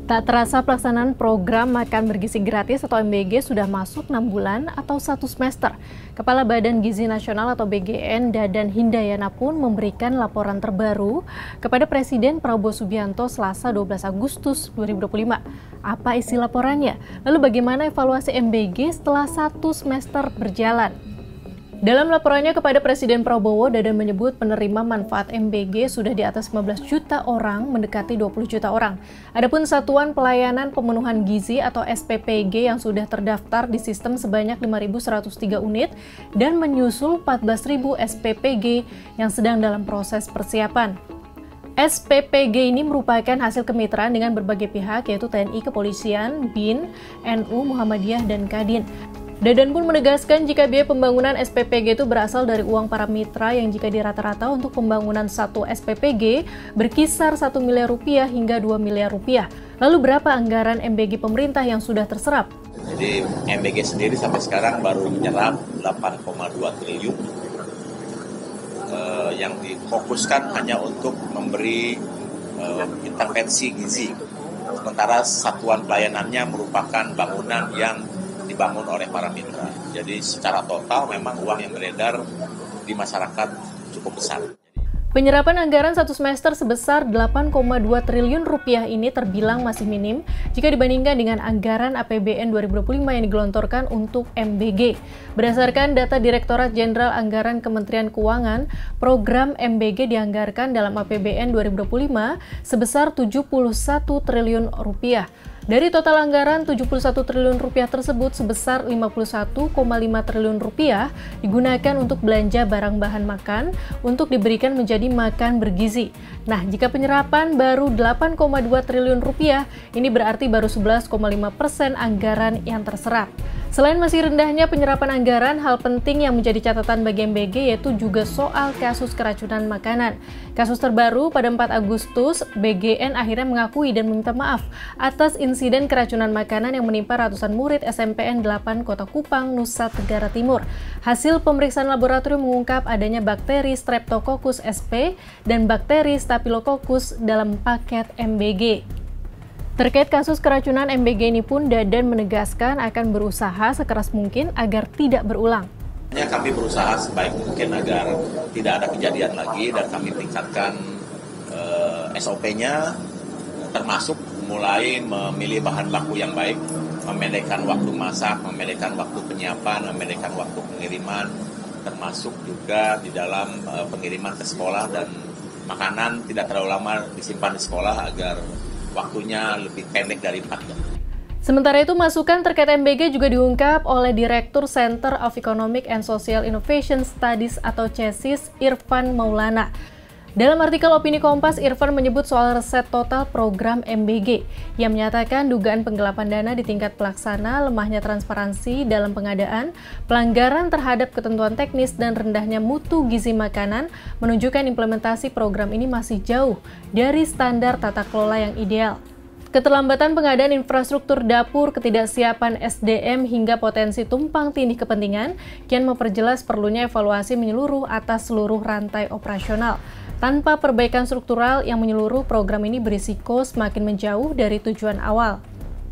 Tak terasa pelaksanaan program Makan Bergizi Gratis atau MBG sudah masuk 6 bulan atau 1 semester. Kepala Badan Gizi Nasional atau BGN, Dadan Hindayana pun memberikan laporan terbaru kepada Presiden Prabowo Subianto Selasa 12 Agustus 2025. Apa isi laporannya? Lalu bagaimana evaluasi MBG setelah 1 semester berjalan? Dalam laporannya kepada Presiden Prabowo, Dadan menyebut penerima manfaat MBG sudah di atas 15 juta orang, mendekati 20 juta orang. Adapun Satuan Pelayanan Pemenuhan Gizi atau SPPG yang sudah terdaftar di sistem sebanyak 5.103 unit dan menyusul 14.000 SPPG yang sedang dalam proses persiapan. SPPG ini merupakan hasil kemitraan dengan berbagai pihak yaitu TNI, Kepolisian, BIN, NU, Muhammadiyah, dan Kadin. Dadan pun menegaskan jika biaya pembangunan SPPG itu berasal dari uang para mitra yang jika dirata-rata untuk pembangunan satu SPPG berkisar 1 miliar rupiah hingga 2 miliar rupiah. Lalu berapa anggaran MBG pemerintah yang sudah terserap? Jadi MBG sendiri sampai sekarang baru menyerap 8,2 triliun yang difokuskan hanya untuk memberi intervensi gizi. Sementara satuan pelayanannya merupakan bangunan yang dibangun oleh para mitra. Jadi secara total memang uang yang beredar di masyarakat cukup besar. Penyerapan anggaran 1 semester sebesar 8,2 triliun rupiah ini terbilang masih minim jika dibandingkan dengan anggaran APBN 2025 yang digelontorkan untuk MBG. Berdasarkan data Direktorat Jenderal Anggaran Kementerian Keuangan, program MBG dianggarkan dalam APBN 2025 sebesar 71 triliun rupiah. Dari total anggaran 71 triliun rupiah tersebut, sebesar 51,5 triliun rupiah digunakan untuk belanja barang bahan makan untuk diberikan menjadi makan bergizi. Nah, jika penyerapan baru 8,2 triliun rupiah, ini berarti baru 11,5% anggaran yang terserap. Selain masih rendahnya penyerapan anggaran, hal penting yang menjadi catatan bagi MBG yaitu juga soal kasus keracunan makanan. Kasus terbaru pada 4 Agustus, BGN akhirnya mengakui dan meminta maaf atas insiden keracunan makanan yang menimpa ratusan murid SMPN 8 Kota Kupang, Nusa Tenggara Timur. Hasil pemeriksaan laboratorium mengungkap adanya bakteri Streptococcus sp dan bakteri Staphylococcus dalam paket MBG. Terkait kasus keracunan MBG ini pun Dadan menegaskan akan berusaha sekeras mungkin agar tidak berulang. Kami berusaha sebaik mungkin agar tidak ada kejadian lagi dan kami tingkatkan SOP-nya termasuk mulai memilih bahan baku yang baik, memendekkan waktu masak, memendekkan waktu penyiapan, memendekkan waktu pengiriman, termasuk juga di dalam pengiriman ke sekolah dan makanan tidak terlalu lama disimpan di sekolah agar waktunya lebih pendek dari 4 jam. Sementara itu, masukan terkait MBG juga diungkap oleh Direktur Center of Economic and Social Innovation Studies atau CESIS, Irfan Maulana. Dalam artikel Opini Kompas, Irfan menyebut soal riset total program MBG yang menyatakan dugaan penggelapan dana di tingkat pelaksana, lemahnya transparansi dalam pengadaan, pelanggaran terhadap ketentuan teknis, dan rendahnya mutu gizi makanan menunjukkan implementasi program ini masih jauh dari standar tata kelola yang ideal. Keterlambatan pengadaan infrastruktur dapur, ketidaksiapan SDM, hingga potensi tumpang tindih kepentingan kian memperjelas perlunya evaluasi menyeluruh atas seluruh rantai operasional. Tanpa perbaikan struktural yang menyeluruh, program ini berisiko semakin menjauh dari tujuan awal.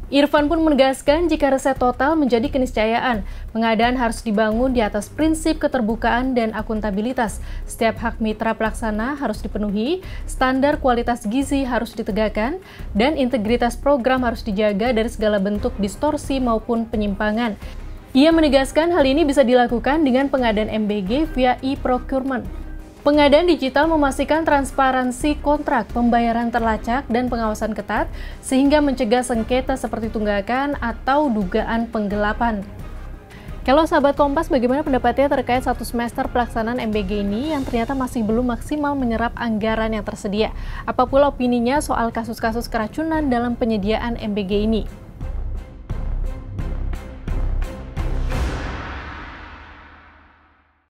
Irfan pun menegaskan jika riset total menjadi keniscayaan, pengadaan harus dibangun di atas prinsip keterbukaan dan akuntabilitas. Setiap hak mitra pelaksana harus dipenuhi, standar kualitas gizi harus ditegakkan, dan integritas program harus dijaga dari segala bentuk distorsi maupun penyimpangan. Ia menegaskan hal ini bisa dilakukan dengan pengadaan MBG via e-procurement. Pengadaan digital memastikan transparansi kontrak, pembayaran terlacak, dan pengawasan ketat, sehingga mencegah sengketa seperti tunggakan atau dugaan penggelapan. Kalau sahabat Kompas, bagaimana pendapatnya terkait 1 semester pelaksanaan MBG ini yang ternyata masih belum maksimal menyerap anggaran yang tersedia? Apa pula opininya soal kasus-kasus keracunan dalam penyediaan MBG ini?